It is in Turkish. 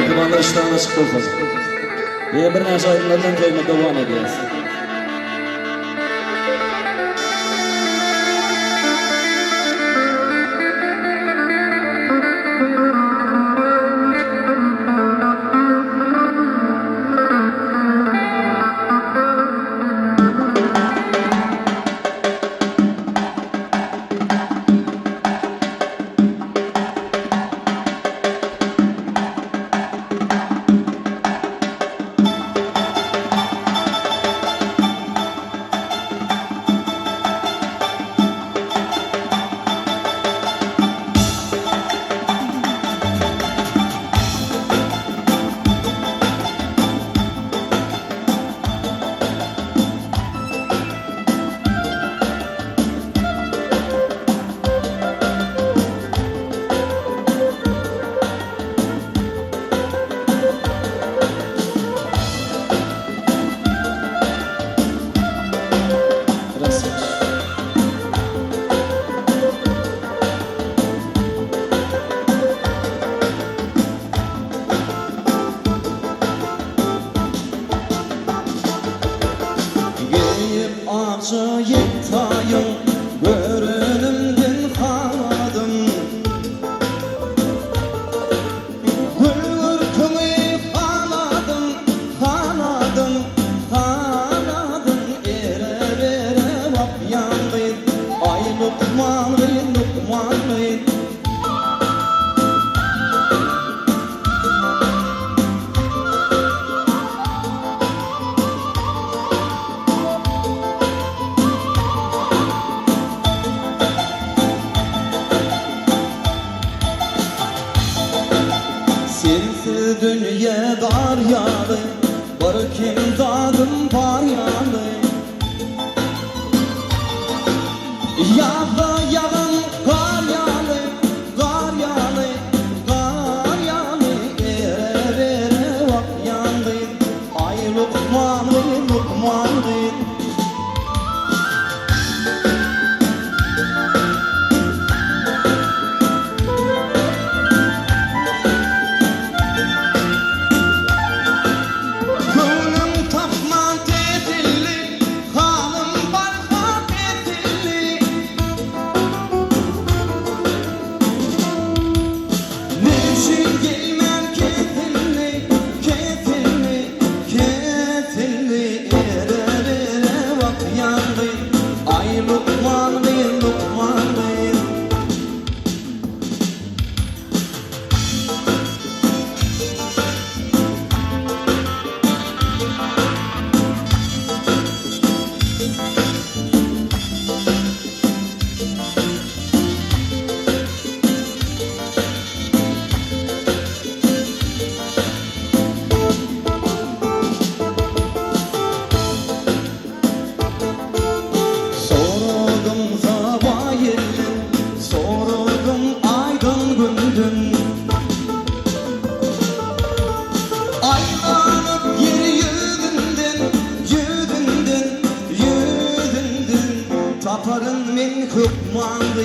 Mehribanlar iştahına açık olsun. Bir neşe aydınlardan koyma devam ediyoruz. Yetayım görünümden kanadım Gül ırkını kanadım Ere vere vap yandı Ay Lukmanlı Sensiz dünya daryalı Barık dadım paryalı Yağda yağın kar yağlı Ere vere vak yandı Ay Lukmanlı Aylanıp yer yüzünden Taparın men hükmandı